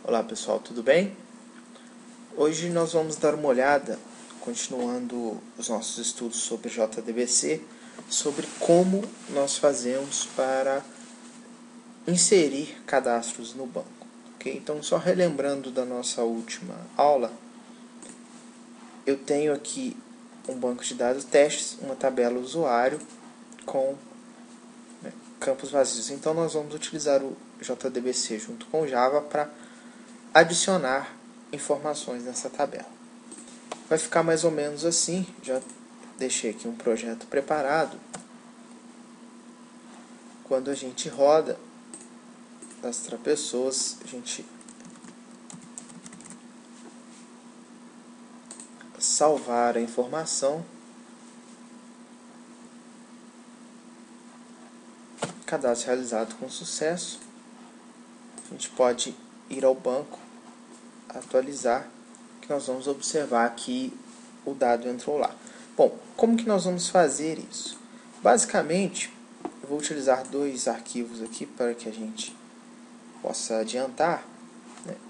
Olá pessoal, tudo bem? Hoje nós vamos dar uma olhada, continuando os nossos estudos sobre JDBC, sobre como nós fazemos para inserir cadastros no banco. Okay? Então, só relembrando da nossa última aula, eu tenho aqui um banco de dados testes, uma tabela usuário com campos vazios. Então, nós vamos utilizar o JDBC junto com o Java para adicionar informações nessa tabela. Vai ficar mais ou menos assim. Já deixei aqui um projeto preparado. Quando a gente roda as pessoas, a gente salvar a informação. Cadastro realizado com sucesso. A gente pode ir ao banco, atualizar, que nós vamos observar que o dado entrou lá. Bom, como que nós vamos fazer isso? Basicamente, eu vou utilizar dois arquivos aqui para que a gente possa adiantar.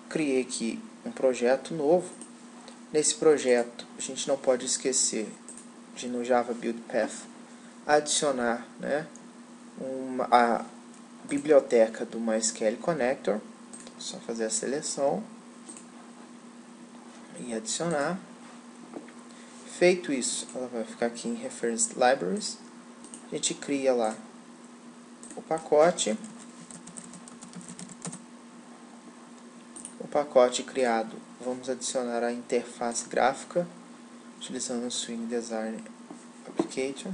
Criei aqui um projeto novo. Nesse projeto, a gente não pode esquecer de, no Java Build Path, adicionar a biblioteca do MySQL Connector. Só fazer a seleção e adicionar. Feito isso, ela vai ficar aqui em Reference Libraries. A gente cria lá o pacote. O pacote criado, vamos adicionar a interface gráfica utilizando o Swing Design Application.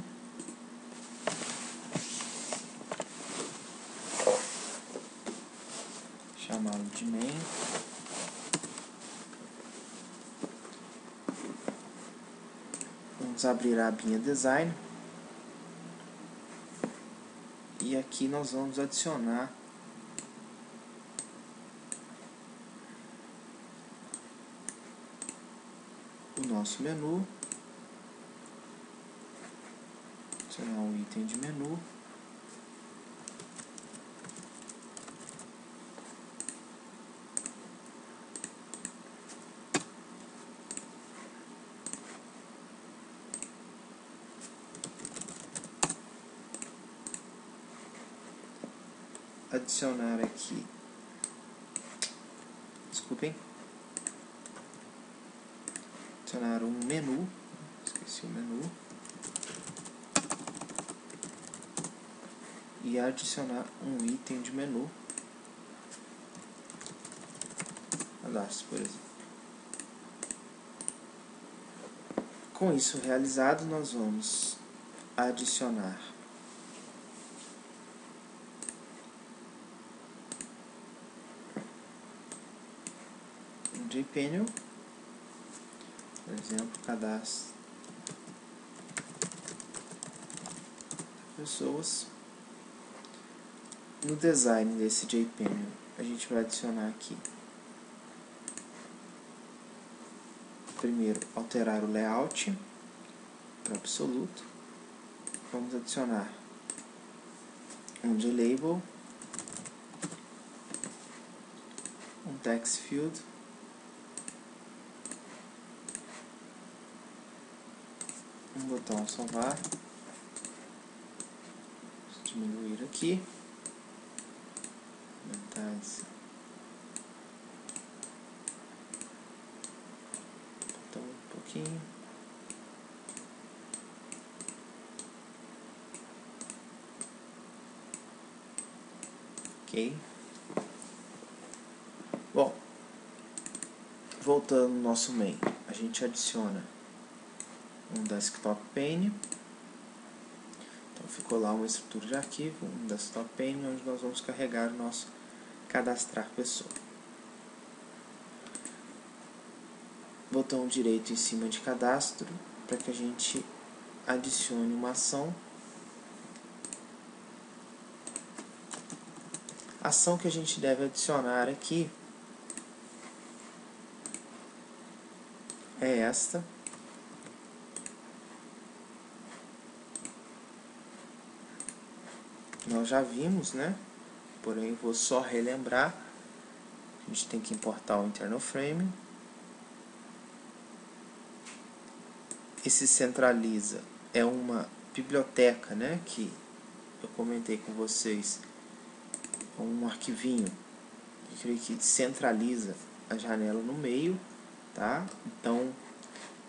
Chamá-lo de main. Vamos abrir a abinha Design. E aqui nós vamos adicionar o nosso menu. Adicionar um item de menu. Adicionar aqui, adicionar um menu, esqueci o menu, e adicionar um item de menu, cadastro, por exemplo. Com isso realizado, nós vamos adicionar JPanel, por exemplo, cadastro pessoas. No design desse JPanel, a gente vai adicionar aqui, primeiro, alterar o layout para absoluto. Vamos adicionar um JLabel, um text field, um botão salvar, vou diminuir aqui, aumentar esse botão um pouquinho, ok. Bom, voltando no nosso main, a gente adiciona um desktop pane. Então ficou lá uma estrutura de arquivo, um desktop pane, onde nós vamos carregar o nosso cadastrar pessoa. Botão direito em cima de cadastro, para que a gente adicione uma ação. A ação que a gente deve adicionar aqui é esta. Nós já vimos, né? Porém, vou só relembrar a gente tem que importar o internal frame. Esse centraliza é uma biblioteca, né, que eu comentei com vocês, um arquivinho que centraliza a janela no meio, tá? Então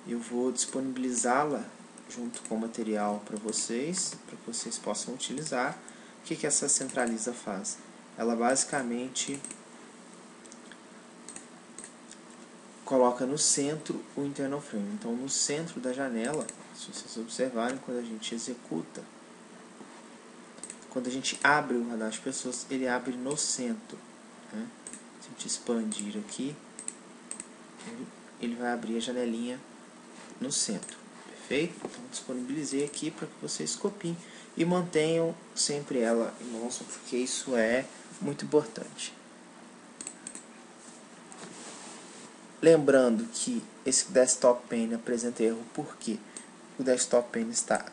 eu vou disponibilizá-la junto com o material para que vocês possam utilizar. O que essa centraliza faz? Ela basicamente coloca no centro o internal frame. Então no centro da janela, se vocês observarem, quando a gente executa, quando a gente abre o radar de pessoas, ele abre no centro, né? Se a gente expandir aqui, ele vai abrir a janelinha no centro. Perfeito? Então disponibilizei aqui para que vocês copiem e mantenham sempre ela em mãos, porque isso é muito importante. Lembrando que esse desktop pane apresenta erro porque o desktop pane está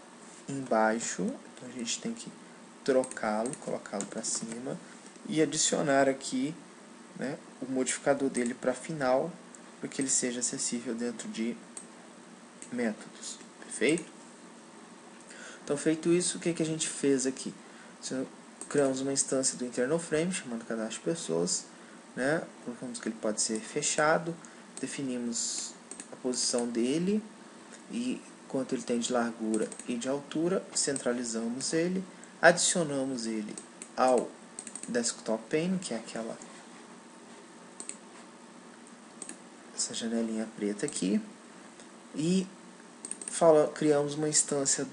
embaixo, então a gente tem que trocá-lo, colocá-lo para cima e adicionar aqui, né, o modificador dele para final, para que ele seja acessível dentro de métodos. Perfeito? Então, feito isso, o que a gente fez aqui? Criamos uma instância do internal frame, chamando cadastro de pessoas, né? Colocamos que ele pode ser fechado, definimos a posição dele e quanto ele tem de largura e de altura, centralizamos ele, adicionamos ele ao desktop pane, que é essa janelinha preta aqui, e criamos uma instância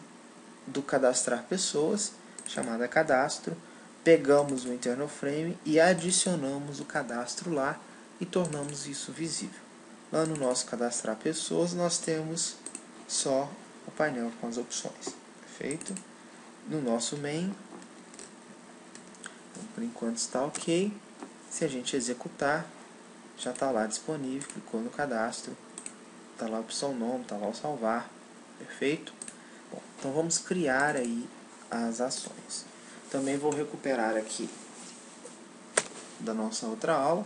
do cadastrar pessoas, chamada cadastro, pegamos o internal frame e adicionamos o cadastro lá e tornamos isso visível. Lá no nosso cadastrar pessoas, nós temos só o painel com as opções. Perfeito? No nosso main, então, por enquanto está ok. Se a gente executar, já está lá disponível, clicou no cadastro, está lá a opção nome, está lá o salvar. Perfeito? Bom, então vamos criar aí as ações. Também vou recuperar aqui da nossa outra aula.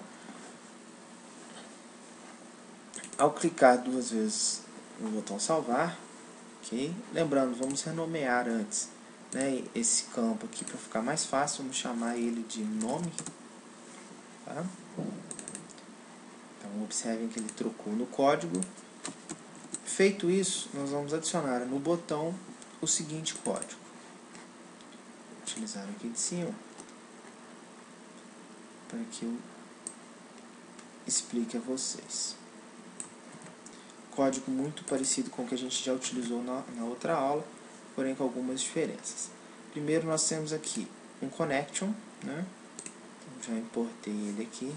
Ao clicar 2 vezes no botão salvar, ok? Lembrando, vamos renomear antes, né, esse campo aqui para ficar mais fácil. Vamos chamar ele de nome, tá? Então observem que ele trocou no código. Feito isso, nós vamos adicionar no botão o seguinte código. Vou utilizar aqui de cima para que eu explique a vocês. Código muito parecido com o que a gente já utilizou na outra aula, porém com algumas diferenças. Primeiro nós temos aqui um connection, né? Então, já importei ele aqui.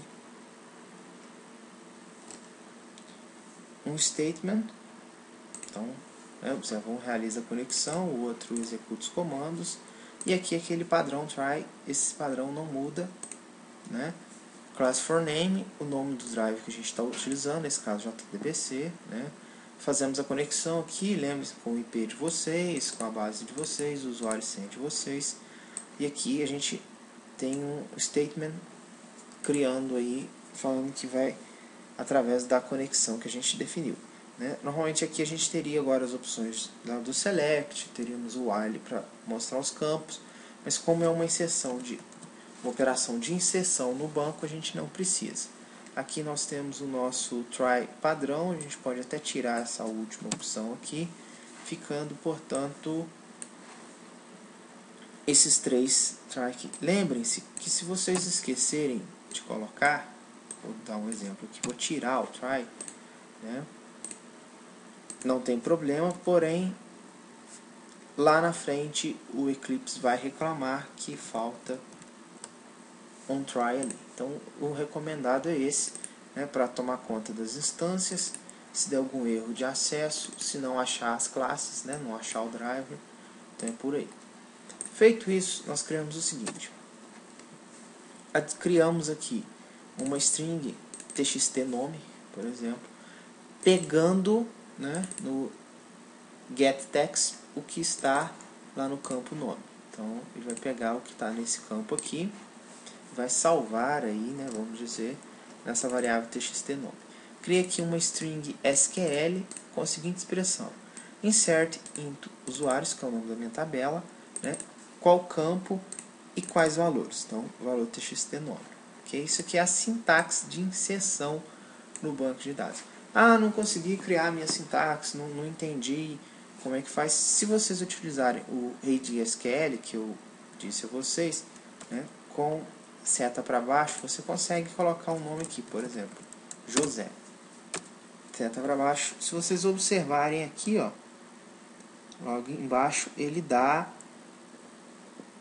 Um statement, então, né, observa, um realiza a conexão, o outro executa os comandos, e aqui aquele padrão try, esse padrão não muda, né? Class for name, o nome do drive que a gente está utilizando, nesse caso JDBC, né? Fazemos a conexão aqui, lembre-se, com o IP de vocês, com a base de vocês, o usuário e senha de vocês, e aqui a gente tem um statement criando aí, falando que vai através da conexão que a gente definiu, né? Normalmente aqui a gente teria agora as opções do select, teríamos o while para mostrar os campos, mas como é uma operação de inserção no banco, a gente não precisa. Aqui nós temos o nosso try padrão, a gente pode até tirar essa última opção aqui, ficando, portanto, esses 3 try aqui. Lembrem-se que se vocês esquecerem de colocar, vou dar um exemplo aqui, vou tirar o try, né? Não tem problema, porém, lá na frente o Eclipse vai reclamar que falta um try ali. Então o recomendado é esse, né, para tomar conta das instâncias, se der algum erro de acesso, se não achar as classes, né, não achar o driver, então é por aí. Feito isso, nós criamos o seguinte: criamos aqui uma string txt nome, por exemplo, pegando, né, no getText o que está lá no campo nome. Então ele vai pegar o que está nesse campo aqui, vai salvar aí, né, vamos dizer, nessa variável txt_nome. Criei aqui uma string SQL com a seguinte expressão: insert into usuários, que é o nome da minha tabela, né, qual campo e quais valores. Então, valor txt_nome. Okay? Isso aqui é a sintaxe de inserção no banco de dados. Ah, não consegui criar minha sintaxe, não entendi como é que faz. Se vocês utilizarem o readySQL, que eu disse a vocês, né, com seta para baixo, você consegue colocar um nome aqui, por exemplo, José. Seta para baixo. Se vocês observarem aqui, ó, logo embaixo, ele dá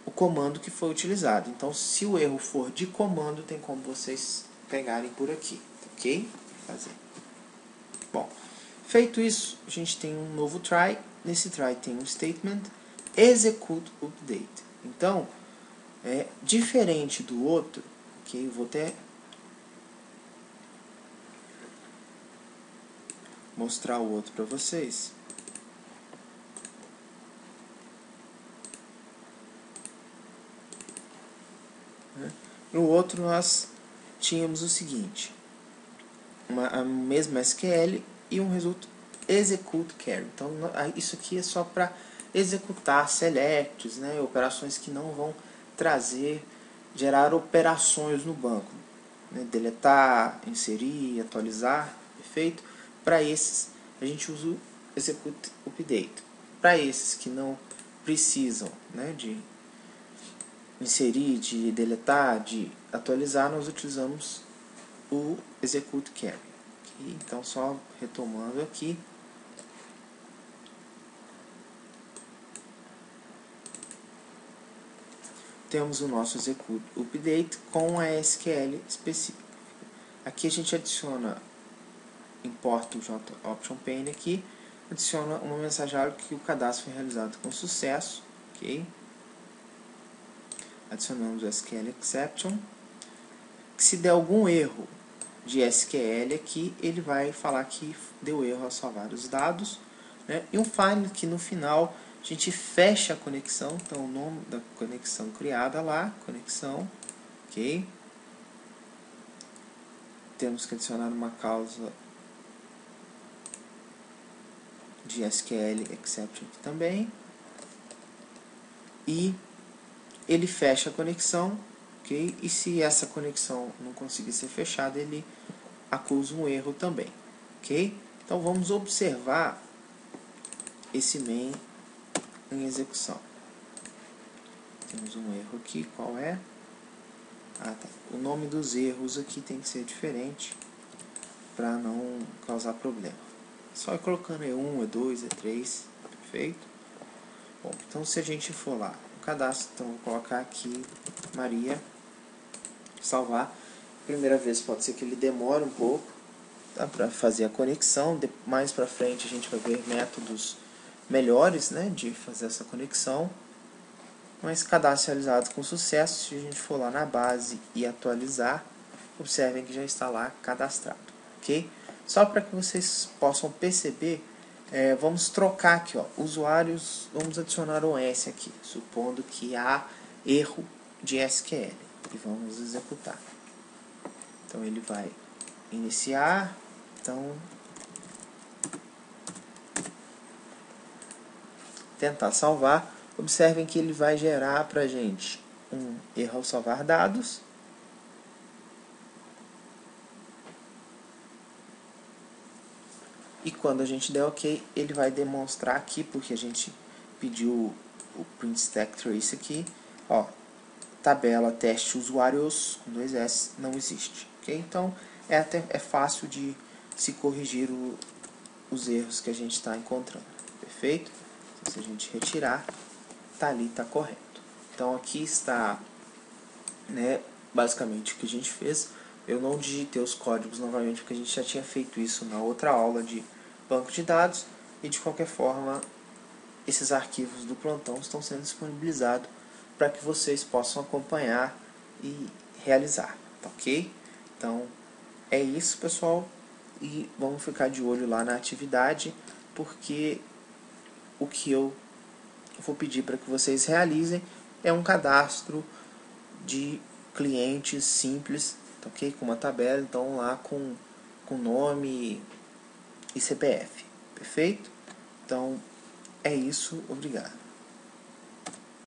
o comando que foi utilizado. Então, se o erro for de comando, tem como vocês pegarem por aqui, ok? Fazer. Bom, feito isso, a gente tem um novo try. Nesse try tem um statement execute update. Então, diferente do outro, ok? Eu vou até mostrar o outro para vocês. No outro nós tínhamos o seguinte: a mesma SQL e um resultado execute carry. Então isso aqui é só para executar selects, né, operações que não vão gerar operações no banco, né, deletar, inserir, atualizar, perfeito? Para esses a gente usa o execute update. Para esses que não precisam, né, de inserir, de deletar, de atualizar, nós utilizamos o execute carry. Okay? Então, só retomando aqui, temos o nosso execute update com a SQL específica. Aqui a gente adiciona, importa o JOptionPane aqui, adiciona uma mensagem que o cadastro foi realizado com sucesso, ok? Adicionamos o SQL exception. Se der algum erro de SQL aqui, ele vai falar que deu erro ao salvar os dados, né? E um file que no final a gente fecha a conexão. Então o nome da conexão criada lá, conexão, ok? Temos que adicionar uma causa de SQL exception aqui também, e ele fecha a conexão, ok? E se essa conexão não conseguir ser fechada, ele acusa um erro também, ok? Então vamos observar esse main em execução. Temos um erro aqui, qual é? Ah, tá. O nome dos erros aqui tem que ser diferente para não causar problema. Só ir colocando E1, E2, E3, perfeito? Bom, então se a gente for lá no cadastro, então vou colocar aqui Maria, salvar. Primeira vez pode ser que ele demore um pouco, tá, para fazer a conexão. Mais para frente a gente vai ver métodos melhores, né, de fazer essa conexão. Mas cadastro realizado com sucesso. Se a gente for lá na base e atualizar, observem que já está lá cadastrado, ok? Só para que vocês possam perceber, vamos trocar aqui, ó, usuários, vamos adicionar um S aqui, supondo que há erro de SQL, e vamos executar. Então ele vai iniciar, então tentar salvar. Observem que ele vai gerar para a gente um erro ao salvar dados. E quando a gente der OK, ele vai demonstrar aqui, porque a gente pediu o print stack trace aqui, ó, tabela teste usuários com 2 S não existe, ok? Então é fácil de se corrigir os erros que a gente está encontrando, perfeito? Se a gente retirar, tá ali, tá correto. Então aqui está, né, basicamente o que a gente fez. Eu não digitei os códigos novamente porque a gente já tinha feito isso na outra aula de banco de dados, e de qualquer forma esses arquivos do plantão estão sendo disponibilizados para que vocês possam acompanhar e realizar, tá ok? Então é isso, pessoal, e vamos ficar de olho lá na atividade, porque o que eu vou pedir para que vocês realizem é um cadastro de clientes simples, tá ok? Com uma tabela, então lá com nome e CPF, perfeito? Então é isso, obrigado.